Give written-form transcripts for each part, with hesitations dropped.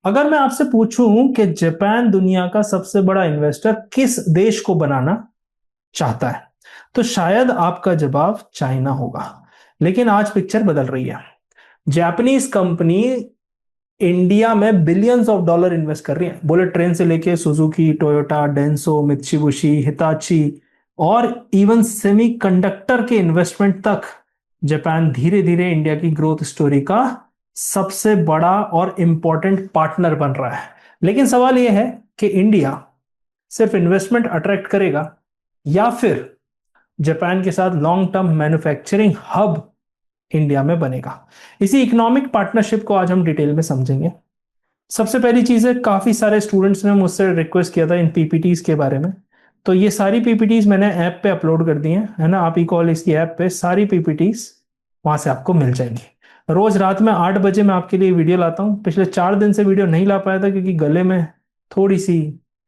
अगर मैं आपसे पूछूं कि जापान दुनिया का सबसे बड़ा इन्वेस्टर किस देश को बनाना चाहता है, तो शायद आपका जवाब चाइना होगा। लेकिन आज पिक्चर बदल रही है। जापानीज कंपनी इंडिया में बिलियंस ऑफ डॉलर इन्वेस्ट कर रही है। बुलेट ट्रेन से लेके Suzuki, Toyota, Denso, Mitsubishi, Hitachi और इवन सेमीकंडक्टर के इन्वेस्टमेंट तक जापान धीरे धीरे इंडिया की ग्रोथ स्टोरी का सबसे बड़ा और इंपॉर्टेंट पार्टनर बन रहा है। लेकिन सवाल यह है कि इंडिया सिर्फ इन्वेस्टमेंट अट्रैक्ट करेगा या फिर जापान के साथ long term manufacturing hub India में बनेगा। इसी इकोनॉमिक पार्टनरशिप को आज हम डिटेल में समझेंगे। सबसे पहली चीज है, काफी सारे स्टूडेंट्स ने मुझसे रिक्वेस्ट किया था इन पीपीटीज के बारे में। तो ये सारी पीपीटीज मैंने ऐप पे अपलोड कर दी हैं, है ना। आप इकॉलेज की ऐप पे सारी पीपीटीज वहां से आपको मिल जाएंगी। रोज रात में 8 बजे मैं आपके लिए वीडियो लाता हूँ। पिछले 4 दिन से वीडियो नहीं ला पाया था क्योंकि गले में थोड़ी सी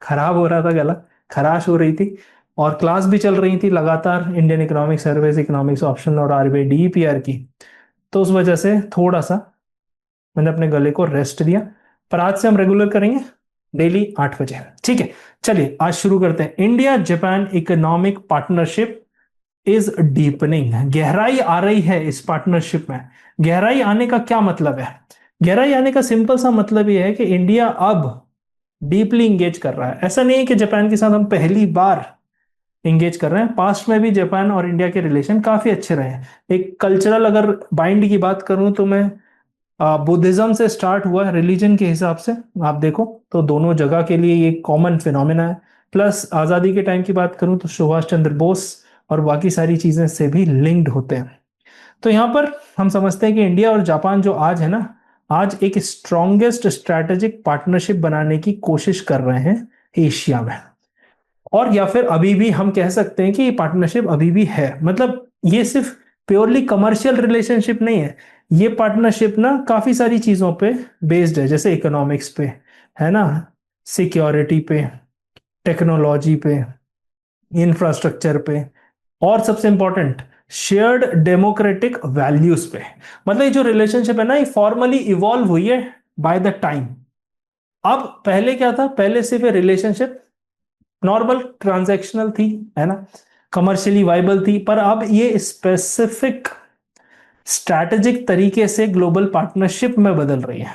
खराब हो रहा था, गला खराश हो रही थी और क्लास भी चल रही थी लगातार, Indian economic service, economics option और आरबीआई डीईपीआर की। तो उस वजह से थोड़ा सा मैंने अपने गले को रेस्ट दिया। पर आज से हम रेगुलर करेंगे, डेली 8 बजे। ठीक है, चलिए आज शुरू करते हैं। India Japan economic partnership is deepening. गहराई आ रही है इस पार्टनरशिप में। गहराई आने का क्या मतलब है? गहराई आने का सिंपल सा मतलब यह है कि इंडिया अब डीपली इंगेज कर रहा है। ऐसा नहीं है कि जापान के साथ हम पहली बार इंगेज कर रहे हैं। पास्ट में भी जापान और इंडिया के रिलेशन काफी अच्छे रहे हैं। एक कल्चरल अगर बाइंड की बात करूं तो मैं बुद्धिज्म से स्टार्ट हुआ है रिलीजन के हिसाब से। आप देखो तो दोनों जगह के लिए ये कॉमन फिनोमेना है। प्लस आजादी के टाइम की बात करूं तो सुभाष चंद्र बोस और बाकी सारी चीजें से भी लिंक्ड होते हैं। तो यहां पर हम समझते हैं कि इंडिया और जापान जो आज है ना, आज एक स्ट्रॉन्गेस्ट स्ट्रैटेजिक पार्टनरशिप बनाने की कोशिश कर रहे हैं एशिया में। और या फिर अभी भी हम कह सकते हैं कि ये पार्टनरशिप अभी भी है। मतलब ये सिर्फ प्योरली कमर्शियल रिलेशनशिप नहीं है। ये पार्टनरशिप ना काफी सारी चीजों पे बेस्ड है, जैसे इकोनॉमिक्स पे, है ना, सिक्योरिटी पे, टेक्नोलॉजी पे, इंफ्रास्ट्रक्चर पे और सबसे इंपॉर्टेंट शेयर्ड डेमोक्रेटिक वैल्यूज पे। मतलब ये जो रिलेशनशिप है ना, ये फॉर्मली इवॉल्व हुई है बाय द टाइम। अब पहले क्या था? पहले सिर्फ रिलेशनशिप नॉर्मल ट्रांजैक्शनल थी, है ना, कमर्शियली वाइबल थी। पर अब ये स्पेसिफिक स्ट्रैटेजिक तरीके से ग्लोबल पार्टनरशिप में बदल रही है।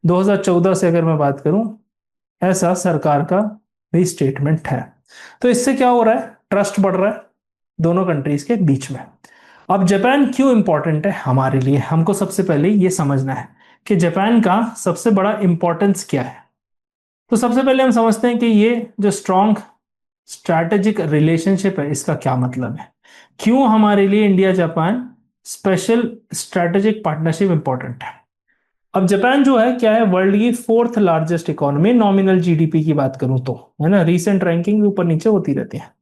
2014 से अगर मैं बात करूं, ऐसा सरकार का भी स्टेटमेंट है। तो इससे क्या हो रहा है? ट्रस्ट बढ़ रहा है दोनों कंट्रीज के बीच में। अब जापान क्यों इंपॉर्टेंट है हमारे लिए, हमको सबसे पहले ये समझना है कि जापान का सबसे बड़ा इंपॉर्टेंस क्या है। तो सबसे पहले हम समझते हैं कि ये जो स्ट्रॉन्ग स्ट्रैटेजिक रिलेशनशिप है, इसका क्या मतलब है, क्यों हमारे लिए India Japan special strategic partnership important है। अब जापान जो है क्या है, वर्ल्ड की fourth largest economy nominal GDP की बात करूं तो, है ना। रीसेंट रैंकिंग ऊपर नीचे होती रहती है।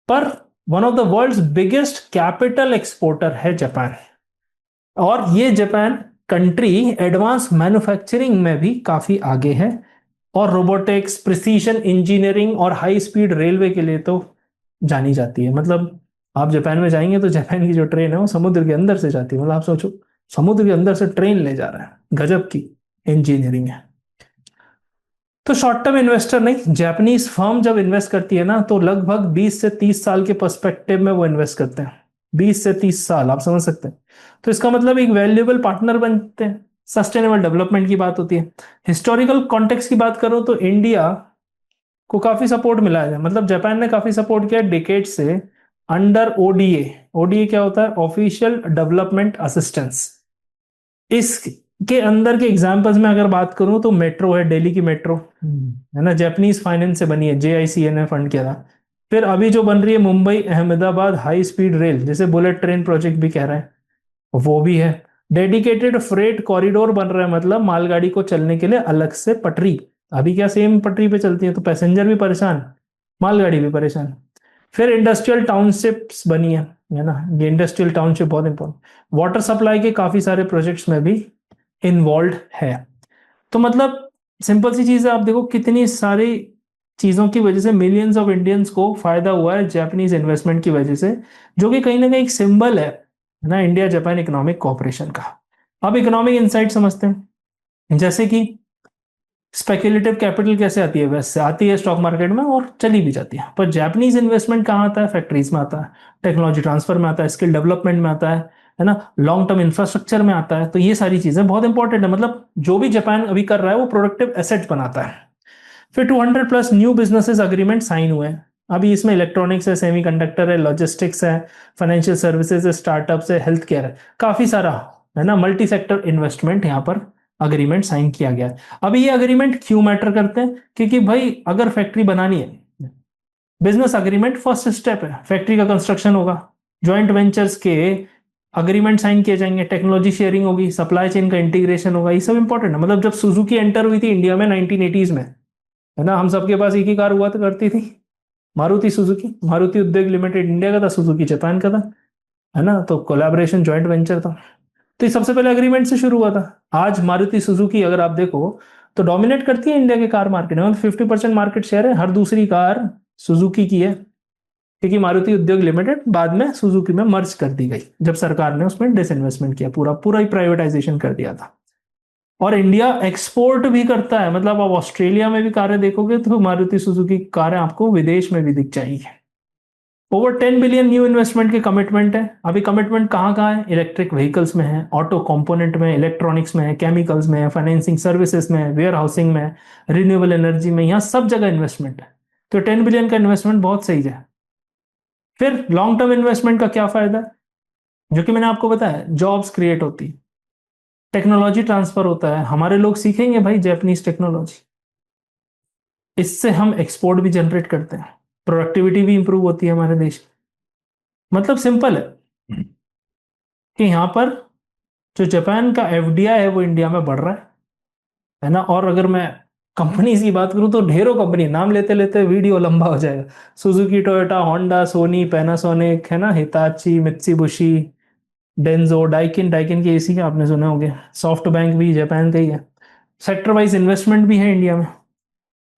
पर one of the world's biggest capital exporter है जापान। और ये जापान कंट्री एडवांस मैन्युफैक्चरिंग में भी काफी आगे है। और रोबोटिक्स, प्रिसीशन इंजीनियरिंग और हाई स्पीड रेलवे के लिए तो जानी जाती है। मतलब आप जापान में जाएंगे तो जापान की जो ट्रेन है वो समुद्र के अंदर से जाती है। मतलब आप सोचो, समुद्र के अंदर से ट्रेन ले जा रहा है, गजब की इंजीनियरिंग है। तो शॉर्ट टर्म इन्वेस्टर नहीं, जापानीज फर्म जब इन्वेस्ट करती है ना, तो लगभग 20 से 30 साल के पर्सपेक्टिव में वो इन्वेस्ट करते हैं। 20 से 30 साल, आप समझ सकते हैं। तो इसका मतलब एक वैल्यूएबल पार्टनर बनते हैं। सस्टेनेबल डेवलपमेंट की बात होती है। हिस्टोरिकल कॉन्टेक्स्ट की बात करो तो इंडिया को काफी सपोर्ट मिला है। मतलब जापान ने काफी सपोर्ट किया डिकेड से अंडर ओडीए। ओडीए क्या होता है? Official development assistance. इसके अंदर के एग्जांपल्स में अगर बात करूं तो मेट्रो है, दिल्ली की मेट्रो, है ना, जापानीज फाइनेंस से बनी है, जेआईसीए ने फंड किया था। फिर अभी जो बन रही है Mumbai Ahmedabad high speed rail, जिसे बुलेट ट्रेन प्रोजेक्ट भी कह रहे हैं, वो भी है। डेडिकेटेड फ्रेट कॉरिडोर बन रहा है, मतलब मालगाड़ी को चलने के लिए अलग से पटरी। अभी क्या सेम पटरी पे चलती है तो पैसेंजर भी परेशान, मालगाड़ी भी परेशान। फिर इंडस्ट्रियल टाउनशिप्स बनी है ना। ये इंडस्ट्रियल टाउनशिप बहुत इंपॉर्टेंट, वाटर सप्लाई के काफी सारे प्रोजेक्ट्स में भी इन्वॉल्व है। तो मतलब सिंपल सी चीज है, आप देखो कितनी सारी चीजों की वजह से मिलियंस ऑफ इंडियंस को फायदा हुआ है जापानीज इन्वेस्टमेंट की वजह से, जो कि कहीं ना कहीं एक सिंबल है ना इंडिया जापान इकोनॉमिक कोऑपरेशन का। अब इकोनॉमिक इनसाइट समझते हैं। जैसे कि स्पेक्युलेटिव कैपिटल कैसे आती है? वेस्ट से आती है स्टॉक मार्केट में और चली भी जाती है। पर जापानीज इन्वेस्टमेंट कहाँ आता है? फैक्ट्रीज में आता है, टेक्नोलॉजी ट्रांसफर में आता है, स्किल डेवलपमेंट में आता है ना, लॉन्ग टर्म इंफ्रास्ट्रक्चर में आता है। तो ये सारी चीजें बहुत इंपॉर्टेंट है। मतलब जो भी जापान अभी कर रहा है वो प्रोडक्टिव एसेट बनाता है। फिर 200 plus new businesses agreement sign हुए हैं। अभी इसमें इलेक्ट्रॉनिक्स है, सेमीकंडक्टर है, लॉजिस्टिक्स है, फाइनेंशियल सर्विसेज है, स्टार्टअप्स है, हेल्थ केयर है, काफी सारा है ना, मल्टी सेक्टर इन्वेस्टमेंट यहाँ पर अग्रीमेंट साइन किया गया है। अभी ये अग्रीमेंट क्यों मैटर करते हैं? क्योंकि भाई अगर फैक्ट्री बनानी है, बिजनेस अग्रीमेंट फर्स्ट स्टेप है, फैक्ट्री का कंस्ट्रक्शन होगा, ज्वाइंट वेंचर्स के अग्रीमेंट साइन किए जाएंगे, टेक्नोलॉजी शेयरिंग होगी, सप्लाई चेन का इंटीग्रेशन होगा, ये सब इंपॉर्टेंट है। मतलब जब सुजुकी एंटर हुई थी इंडिया में 1980s में, है ना, हम सबके पास एक ही कार हुआ तो करती थी, मारुति सुजुकी। मारुति उद्योग लिमिटेड इंडिया का था, सुजुकी जापान का था, है ना, तो कोलैबोरेशन जॉइंट वेंचर था। तो ये सबसे पहले अग्रीमेंट से शुरू हुआ था। आज मारुति सुजुकी अगर आप देखो तो डोमिनेट करती है इंडिया के कार मार्केट में, 50% मार्केट शेयर है, हर दूसरी कार सुजुकी की है। क्योंकि मारुति उद्योग लिमिटेड बाद में सुजुकी में मर्ज कर दी गई जब सरकार ने उसमें डिसइन्वेस्टमेंट किया, पूरा पूरा ही प्राइवेटाइजेशन कर दिया था। और इंडिया एक्सपोर्ट भी करता है, मतलब आप ऑस्ट्रेलिया में भी कारें देखोगे तो मारुति सुजुकी कारें आपको विदेश में भी दिख जाएंगी। ओवर 10 बिलियन न्यू इन्वेस्टमेंट के कमिटमेंट है। अभी कमिटमेंट कहाँ कहाँ है? इलेक्ट्रिक व्हीकल्स में है, ऑटो कंपोनेंट में, इलेक्ट्रॉनिक्स में है, केमिकल्स में है, फाइनेंसिंग सर्विसेज में है, वेयर हाउसिंग में है, रिन्यूएबल एनर्जी में, यहाँ सब जगह इन्वेस्टमेंट है। तो 10 बिलियन का इन्वेस्टमेंट बहुत सही है। फिर लॉन्ग टर्म इन्वेस्टमेंट का क्या फायदा है? जो कि मैंने आपको बताया, जॉब्स क्रिएट होती, टेक्नोलॉजी ट्रांसफर होता है, हमारे लोग सीखेंगे भाई जापानीज टेक्नोलॉजी, इससे हम एक्सपोर्ट भी जनरेट करते हैं, प्रोडक्टिविटी भी इंप्रूव होती है हमारे देश की। मतलब सिंपल है कि यहाँ पर जो जापान का एफडीआई है वो इंडिया में बढ़ रहा है ना। और अगर मैं कंपनीज की बात करूं तो ढेरों कंपनी, नाम लेते लेते वीडियो लंबा हो जाएगा। Suzuki, Toyota, Honda, Sony, Panasonic, है ना, Hitachi, Mitsubishi, Denso, Daikin, Daikin के एसी आपने सुने होंगे, सॉफ्ट बैंक भी जापान का ही है। सेक्टर वाइज इन्वेस्टमेंट भी है इंडिया में।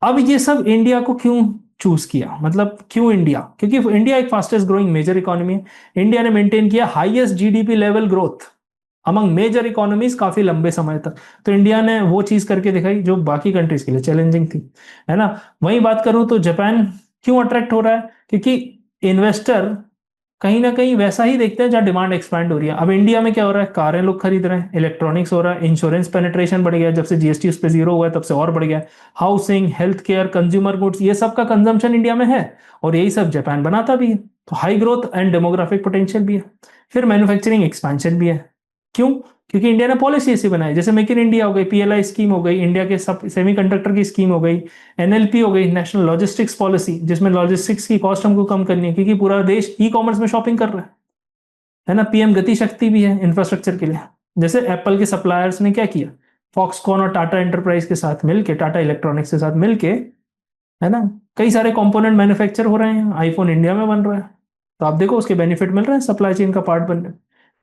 अब ये सब इंडिया को क्यों चूज किया? मतलब क्यों इंडिया? क्योंकि इंडिया एक फास्टेस्ट ग्रोइंग मेजर इकोनॉमी है। इंडिया ने मेंटेन किया highest GDP level growth among major economies काफी लंबे समय तक। तो इंडिया ने वो चीज करके दिखाई जो बाकी कंट्रीज के लिए चैलेंजिंग थी, है ना। वही बात करूं तो जापान क्यों अट्रैक्ट हो रहा है? क्योंकि इन्वेस्टर कहीं ना कहीं वैसा ही देखते हैं जहां डिमांड एक्सपैंड हो रही है। अब इंडिया में क्या हो रहा है? कारें लोग खरीद रहे हैं, इलेक्ट्रॉनिक्स हो रहा है, इंश्योरेंस पेनिट्रेशन बढ़ गया, जब से जीएसटी उस पर 0 हुआ है तब से और बढ़ गया, housing, health care, consumer goods, ये सब का कंजम्पशन इंडिया में है और यही सब जापान बनाता भी है। तो high growth and demographic potential भी है। फिर मैन्युफैक्चरिंग एक्सपेंशन भी है। क्यों? क्योंकि इंडिया ने पॉलिसी ऐसी बनाई, जैसे मेक इन इंडिया हो गई, पीएलआई स्कीम हो गई, इंडिया के सब सेमीकंडक्टर की स्कीम हो गई, एनएलपी हो गई, नेशनल लॉजिस्टिक्स पॉलिसी, जिसमें लॉजिस्टिक्स की कॉस्ट हमको कम करनी है क्योंकि पूरा देश ई कॉमर्स में शॉपिंग कर रहा है ना। पीएम गति शक्ति भी है इंफ्रास्ट्रक्चर के लिए। जैसे एप्पल के सप्लायर्स ने क्या किया, फॉक्सकॉन और टाटा एंटरप्राइज के साथ मिलके, टाटा इलेक्ट्रॉनिक्स के साथ मिलके, है ना, कई सारे कंपोनेंट मैन्युफैक्चर हो रहे हैं, आईफोन इंडिया में बन रहा है। तो आप देखो उसके बेनिफिट मिल रहे हैं सप्लाई चेन का पार्ट बनने।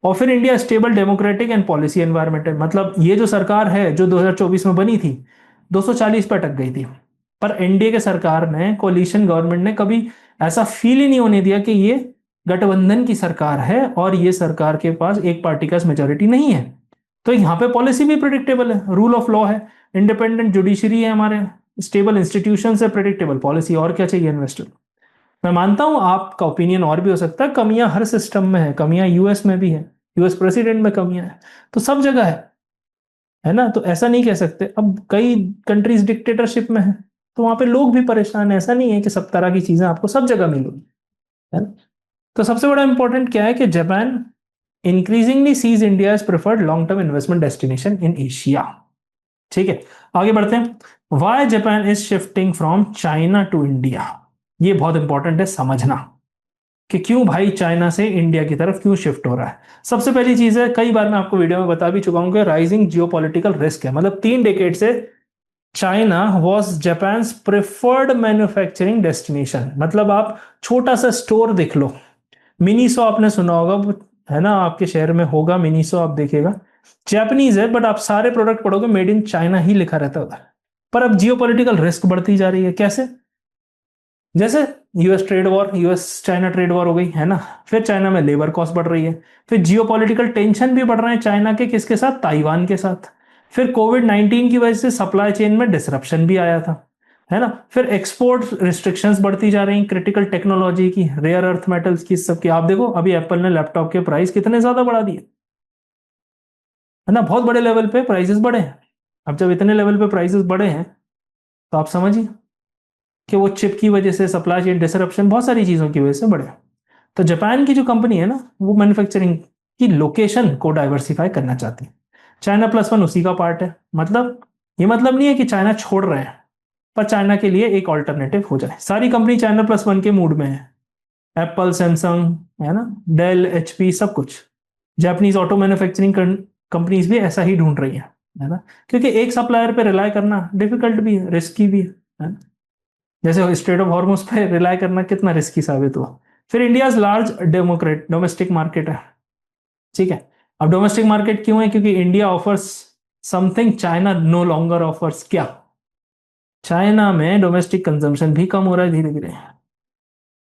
और फिर India stable, democratic and policy environment है। मतलब ये जो सरकार है जो 2024 में बनी थी 240 पे अटक गई थी, पर एनडीए के सरकार ने, कोalition गवर्नमेंट ने कभी ऐसा फील ही नहीं होने दिया कि ये गठबंधन की सरकार है और ये सरकार के पास एक पार्टी का मेजोरिटी नहीं है। तो यहाँ पे पॉलिसी भी प्रिडिक्टेबल है, रूल ऑफ लॉ है, इंडिपेंडेंट जुडिशरी है हमारे, स्टेबल इंस्टीट्यूशन है, प्रिडिक्टेबल पॉलिसी, और क्या चाहिए इन्वेस्टर। मैं मानता हूं आपका ओपिनियन और भी हो सकता है, कमियां हर सिस्टम में है, कमियां यूएस में भी है, यूएस प्रेसिडेंट में कमियां है, तो सब जगह है ना। तो ऐसा नहीं कह सकते। अब कई कंट्रीज डिक्टेटरशिप में है तो वहां पे लोग भी परेशान है, ऐसा नहीं है कि सब तरह की चीजें आपको सब जगह मिलेगी, है ना। तो सबसे बड़ा इंपॉर्टेंट क्या है कि Japan increasingly sees India as preferred long term investment destination in Asia. ठीक है, आगे बढ़ते हैं। Why Japan is shifting from China to India. ये बहुत इंपॉर्टेंट है समझना कि क्यों भाई चाइना से इंडिया की तरफ क्यों शिफ्ट हो रहा है। सबसे पहली चीज है, कई बार मैं आपको वीडियो में बता भी चुका हूं कि राइजिंग जियोपॉलिटिकल रिस्क है। मतलब 3 डेकेड से China was Japan preferred manufacturing destination. मतलब आप छोटा सा स्टोर देख लो, मिनीसो आपने सुना होगा, है ना, आपके शहर में होगा मिनीसो, आप देखिएगा जापानीज है बट आप सारे प्रोडक्ट पढ़ोगे मेड इन चाइना ही लिखा रहता है उधर। पर अब जियोपॉलिटिकल रिस्क बढ़ती जा रही है। कैसे? जैसे US trade war, US China trade war हो गई, है ना, फिर चाइना में लेबर कॉस्ट बढ़ रही है, फिर जियोपॉलिटिकल टेंशन भी बढ़ रहे हैं चाइना के किसके साथ? ताइवान के साथ। फिर कोविड-19 की वजह से सप्लाई चेन में डिसरप्शन भी आया था, है ना? फिर एक्सपोर्ट रिस्ट्रिक्शंस बढ़ती जा रही, क्रिटिकल टेक्नोलॉजी की, रेयर अर्थ मेटल्स की, सबकी। आप देखो अभी एप्पल ने लैपटॉप के प्राइस कितने ज्यादा बढ़ा दिए, है ना? बहुत बड़े लेवल पे प्राइसेस बढ़े हैं। अब जब इतने लेवल पे प्राइसेस बढ़े हैं तो आप समझिए कि वो चिप की वजह से, सप्लाई चेन डिसरप्शन, बहुत सारी चीजों की वजह से बढ़े। तो जापान की जो कंपनी है ना, वो मैन्युफैक्चरिंग की लोकेशन को डाइवर्सिफाई करना चाहती है। चाइना प्लस वन उसी का पार्ट है। मतलब ये मतलब नहीं है कि चाइना छोड़ रहे हैं, पर चाइना के लिए एक ऑल्टरनेटिव हो जाए। सारी कंपनी चाइना प्लस वन के मूड में है। एप्पल, सैमसंग, है ना, डेल, एचपी, सब कुछ। जापानीज ऑटो मैन्युफैक्चरिंग कंपनीज भी ऐसा ही ढूंढ रही है ना? क्योंकि एक सप्लायर पे रिलाय करना डिफिकल्ट भी है, रिस्की भी है ना? जैसे स्ट्रेट ऑफ हॉर्मुज पे रिलाय करना कितना रिस्की साबित हुआ। फिर India large democrat domestic market है, ठीक है। अब डोमेस्टिक मार्केट क्यों है? क्योंकि India offers something China no longer offers. क्या? चाइना में डोमेस्टिक कंजम्पशन भी कम हो रहा है धीरे धीरे,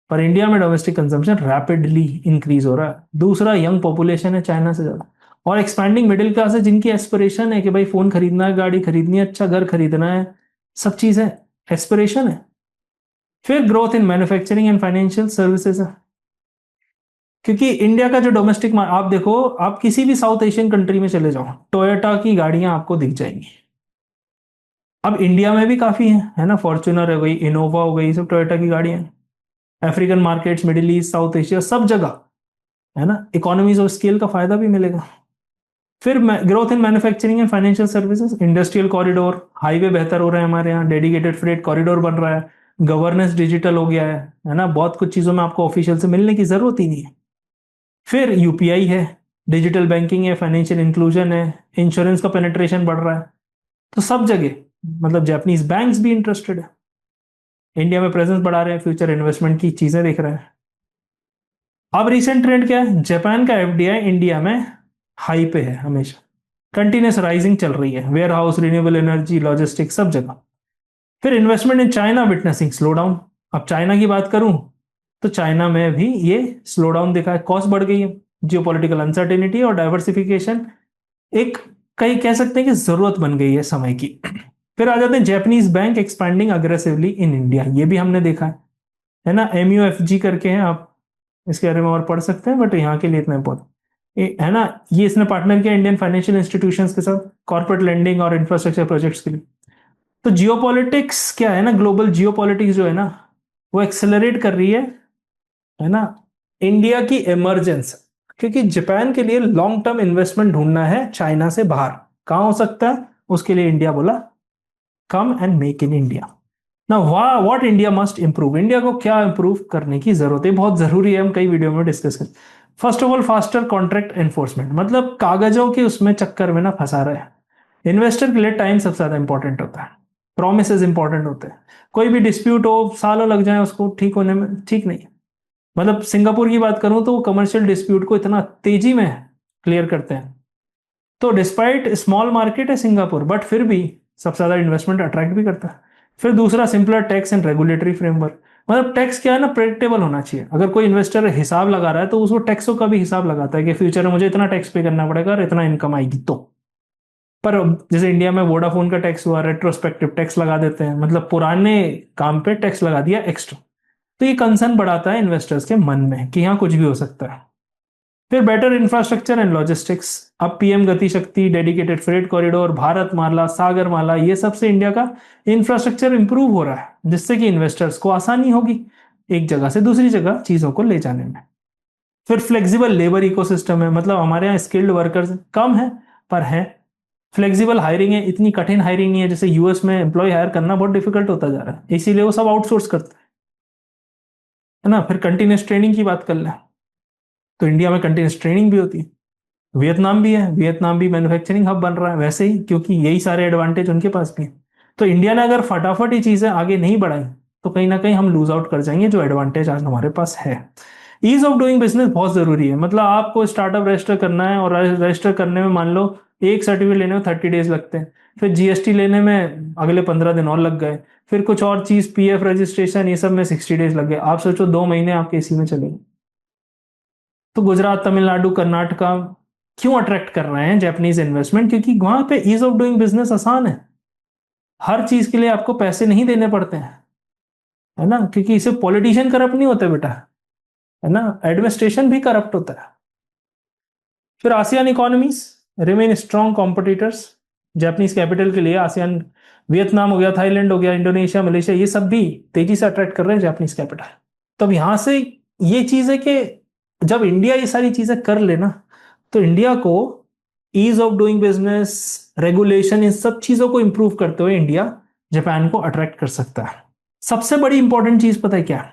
पर इंडिया में डोमेस्टिक कंजम्पशन रैपिडली इंक्रीज हो रहा है। दूसरा, यंग पॉपुलेशन है चाइना से ज्यादा, और एक्सपैंडिंग मिडिल क्लास है, जिनकी एस्पिरेशन है कि भाई फोन खरीदना है, गाड़ी खरीदनी है, अच्छा घर खरीदना है, सब चीजें एस्पिरेशन है। फिर growth in manufacturing and financial services है, क्योंकि इंडिया का जो डोमेस्टिक, आप देखो, आप किसी भी साउथ एशियन कंट्री में चले जाओ, टोयोटा की गाड़ियां आपको दिख जाएंगी। अब इंडिया में भी काफी है ना? फॉर्च्यूनर है गई, इनोवा हो गई, सब टोयोटा की गाड़ियां हैं। African markets, middle east, south Asia, सब जगह, है ना, इकोनॉमीज ऑफ स्केल का फायदा भी मिलेगा। फिर growth in manufacturing and financial services, industrial corridor, highway बेहतर हो रहे हैं हमारे यहाँ, डेडिकेटेड फ्रेट कॉरिडोर बन रहा है, गवर्नेंस डिजिटल हो गया है ना? बहुत कुछ चीजों में आपको ऑफिशियल से मिलने की जरूरत ही नहीं है। फिर यूपीआई है, डिजिटल बैंकिंग है, फाइनेंशियल इंक्लूजन है, इंश्योरेंस का पेनिट्रेशन बढ़ रहा है। तो सब जगह मतलब जापानीज बैंक्स भी इंटरेस्टेड है, इंडिया में प्रेजेंस बढ़ा रहे हैं, फ्यूचर इन्वेस्टमेंट की चीजें देख रहे हैं। अब रिसेंट ट्रेंड क्या है? जापान का एफडीआई इंडिया में हाई पे है हमेशा, कंटिन्यूस राइजिंग चल रही है, warehouse, renewable energy, logistics, सब जगह। फिर investment in China witnessing slow down. अब चाइना की बात करूं तो चाइना में भी ये स्लो डाउन दिखा है, कॉस्ट बढ़ गई है, जियोपॉलिटिकल अनसर्टेनिटी और डाइवर्सिफिकेशन एक, कई कह सकते हैं कि जरूरत बन गई है समय की। फिर आ जाते हैं Japanese bank expanding aggressively in India, ये भी हमने देखा है ना? एमयूएफजी करके हैं, आप इसके बारे में और पढ़ सकते हैं, बट यहाँ के लिए इतना बहुत है ना। ये इसने पार्टनर किया इंडियन फाइनेंशियल इंस्टीट्यूशंस के साथ, कॉर्पोरेट लेंडिंग और इंफ्रास्ट्रक्चर प्रोजेक्ट्स के लिए। तो जियोपॉलिटिक्स क्या है ना, ग्लोबल जियोपॉलिटिक्स जो है ना, वो एक्सेलरेट कर रही है ना, इंडिया की इमरजेंस। क्योंकि जापान के लिए लॉन्ग टर्म इन्वेस्टमेंट ढूंढना है चाइना से बाहर, कहां हो सकता है? उसके लिए इंडिया बोला come and make in India. ना what India must improve, India को क्या इंप्रूव करने की जरूरत है? बहुत जरूरी है, हम कई वीडियो में डिस्कस करें। First of all, faster contract enforcement, मतलब कागजों के उसमें चक्कर में ना फंसा रहे हैं। इन्वेस्टर के लिए टाइम सबसे ज्यादा इंपॉर्टेंट होता है, प्रोमिस इंपॉर्टेंट होते हैं। कोई भी डिस्प्यूट हो, सालों लग जाए उसको ठीक होने में, ठीक नहीं है। मतलब सिंगापुर की बात करूं तो वो कमर्शियल डिस्प्यूट को इतना तेजी में क्लियर करते हैं। तो डिस्पाइट स्मॉल मार्केट है सिंगापुर, बट फिर भी सबसे ज्यादा इन्वेस्टमेंट अट्रैक्ट भी करता है। फिर दूसरा, simpler tax and regulatory framework. मतलब टैक्स क्या है ना, प्रेडिक्टेबल होना चाहिए। अगर कोई इन्वेस्टर हिसाब लगा रहा है तो उसको टैक्सों का भी हिसाब लगाता है कि फ्यूचर में मुझे इतना टैक्स पे करना पड़ेगा और इतना इनकम आएगी तो। पर जैसे इंडिया में वोडाफोन का टैक्स हुआ, रेट्रोस्पेक्टिव टैक्स लगा देते हैं, मतलब पुराने काम पे टैक्स लगा दिया एक्स्ट्रा। तो ये कंसर्न बढ़ाता है इन्वेस्टर्स के मन में कि यहाँ कुछ भी हो सकता है। फिर बेटर इंफ्रास्ट्रक्चर एंड लॉजिस्टिक्स। अब पीएम गति शक्ति, डेडिकेटेड फ्रेट कॉरिडोर, भारत माला, सागर माला, ये सब से इंडिया का इंफ्रास्ट्रक्चर इंप्रूव हो रहा है, जिससे कि इन्वेस्टर्स को आसानी होगी एक जगह से दूसरी जगह चीजों को ले जाने में। फिर फ्लेक्सिबल लेबर इकोसिस्टम है, मतलब हमारे यहाँ स्किल्ड वर्कर्स कम है पर है, फ्लेक्सिबल हायरिंग है, इतनी कठिन हायरिंग नहीं है। जैसे यूएस में एम्प्लॉय हायर करना बहुत डिफिकल्ट होता जा रहा है, इसीलिए वो सब आउटसोर्स करते हैं, है ना। फिर कंटिन्यूस ट्रेनिंग की बात कर लें तो इंडिया में कंटिन्यूस ट्रेनिंग भी होती है। वियतनाम भी है, वियतनाम भी मैन्युफैक्चरिंग हब बन रहा है वैसे ही, क्योंकि यही सारे एडवांटेज उनके पास भी है। तो इंडिया ने अगर फटाफट ये चीजें आगे नहीं बढ़ाई तो कहीं ना कहीं हम लूज आउट कर जाएंगे जो एडवांटेज आज हमारे पास है। ईज ऑफ डूइंग बिजनेस बहुत जरूरी है, मतलब आपको स्टार्टअप रजिस्टर करना है और रजिस्टर करने में मान लो एक सर्टिफिकेट लेने में 30 डेज लगते हैं, फिर जीएसटी लेने में अगले 15 दिन और लग गए, फिर कुछ और चीज पीएफ रजिस्ट्रेशन, ये सब में 60 डेज लग गए। आप सोचो 2 महीने आपके इसी में चले। तो गुजरात, तमिलनाडु, कर्नाटका क्यों अट्रैक्ट कर रहे हैं जापानीज इन्वेस्टमेंट? क्योंकि वहां पे ईज ऑफ डूइंग बिजनेस आसान है, हर चीज के लिए आपको पैसे नहीं देने पड़ते हैं, है ना, क्योंकि इसे पॉलिटिशियन करप्ट नहीं होते बेटा, है ना, एडमिनिस्ट्रेशन भी करप्ट होता है। फिर ASEAN economies remain strong competitors Japanese capital के लिए। आसियान, वियतनाम हो गया, थाईलैंड हो गया, इंडोनेशिया, मलेशिया, ये सब भी तेजी से अट्रैक्ट कर रहे हैं जापानीज कैपिटल। तब यहां से ये चीज है कि जब इंडिया ये सारी चीजें कर लेना, तो इंडिया को ease of doing business, regulation, इन सब चीजों को इंप्रूव करते हुए इंडिया जापान को अट्रैक्ट कर सकता है। सबसे बड़ी इंपॉर्टेंट चीज पता है क्या है?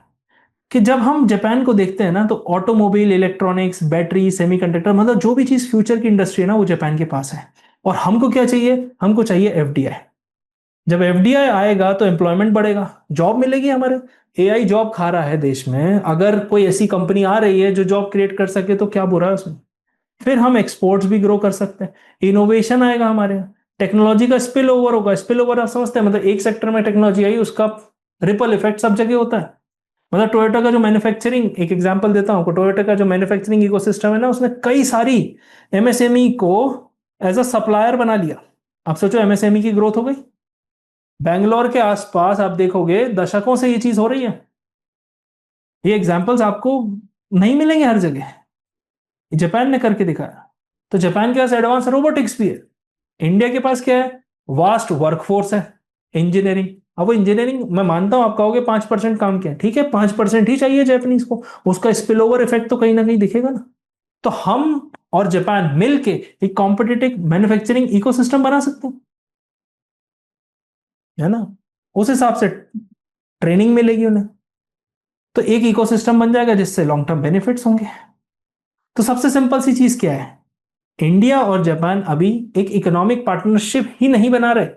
कि जब हम जापान को देखते हैं ना, तो ऑटोमोबाइल, इलेक्ट्रॉनिक्स, बैटरी, सेमीकंडक्टर, मतलब जो भी चीज फ्यूचर की इंडस्ट्री है ना, वो जापान के पास है। और हमको क्या चाहिए? हमको चाहिए एफडीआई। जब एफडीआई आएगा तो एम्प्लॉयमेंट बढ़ेगा, जॉब मिलेगी हमारे। एआई जॉब खा रहा है देश में, अगर कोई ऐसी कंपनी आ रही है जो जॉब क्रिएट कर सके तो क्या बुरा है उसमें? फिर हम एक्सपोर्ट्स भी ग्रो कर सकते हैं, इनोवेशन आएगा हमारे यहाँ, टेक्नोलॉजी का स्पिल ओवर होगा। स्पिल ओवर आप समझते हैं, मतलब एक सेक्टर में टेक्नोलॉजी आई, उसका रिपल इफेक्ट सब जगह होता है। मतलब टोयोटा का जो मैन्युफैक्चरिंग, एक एग्जांपल देता हूं, टोयोटा का जो मैन्युफैक्चरिंग इकोसिस्टम है ना, उसने कई सारी एमएसएमई को एज अ सप्लायर बना लिया। आप सोचो एमएसएमई की ग्रोथ हो गई। बैंगलोर के आसपास आप देखोगे दशकों से ये चीज हो रही है। ये एग्जांपल्स आपको नहीं मिलेंगे हर जगह, जापान ने करके दिखाया। तो जापान के पास एडवांस रोबोटिक्स भी है। इंडिया के पास क्या है? वास्ट वर्कफोर्स है, इंजीनियरिंग। अब वो इंजीनियरिंग, मैं मानता हूं आप कहोगे 5% काम किया, ठीक है, 5% ही चाहिए जापानीज को, उसका स्पिल ओवर इफेक्ट तो कहीं ना कहीं दिखेगा ना। तो हम और जापान मिलके एक कॉम्पिटिटिव मैन्युफैक्चरिंग इकोसिस्टम बना सकते हैं, है ना। उस हिसाब से ट्रेनिंग मिलेगी उन्हें, तो एक इकोसिस्टम बन जाएगा जिससे लॉन्ग टर्म बेनिफिट्स होंगे। तो सबसे सिंपल सी चीज क्या है? इंडिया और जापान अभी एक इकोनॉमिक पार्टनरशिप ही नहीं बना रहे,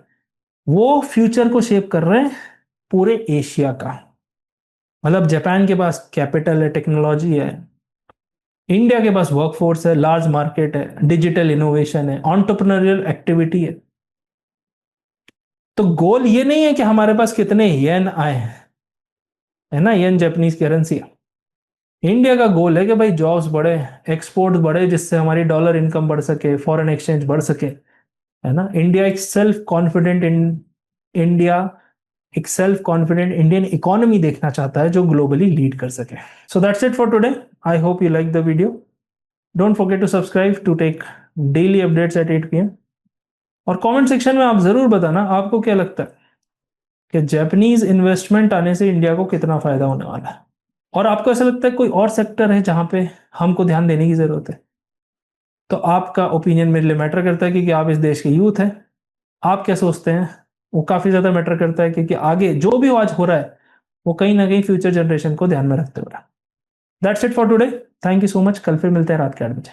वो फ्यूचर को शेप कर रहे हैं पूरे एशिया का। मतलब जापान के पास कैपिटल है, टेक्नोलॉजी है, इंडिया के पास वर्कफोर्स है, लार्ज मार्केट है, डिजिटल इनोवेशन है, एंटरप्रेन्योरियल एक्टिविटी है। तो गोल ये नहीं है कि हमारे पास कितने येन आए हैं, है ना, येन जापानीज करेंसी है। इंडिया का गोल है कि भाई जॉब्स बढ़े, एक्सपोर्ट बढ़े, जिससे हमारी डॉलर इनकम बढ़ सके, फॉरेन एक्सचेंज बढ़ सके, है ना। इंडिया एक सेल्फ कॉन्फिडेंट इंडिया, एक सेल्फ कॉन्फिडेंट इंडियन इकोनॉमी देखना चाहता है जो ग्लोबली लीड कर सके। So that's it for today. I hope you like the video. Don't forget to subscribe to take daily updates at 8 PM। और comment section में आप जरूर बताना आपको क्या लगता है कि जापानीज इन्वेस्टमेंट आने से इंडिया को कितना फायदा होने वाला है, और आपको ऐसा लगता है कोई और सेक्टर है जहां पे हमको ध्यान देने की जरूरत है। तो आपका ओपिनियन मेरे लिए मैटर करता है, क्योंकि आप इस देश के यूथ हैं। आप क्या सोचते हैं वो काफी ज्यादा मैटर करता है, क्योंकि आगे जो भी आज हो रहा है वो कहीं ना कहीं फ्यूचर जनरेशन को ध्यान में रखते हुए। That's it for today. Thank you so much. कल फिर मिलते हैं रात के 8 बजे।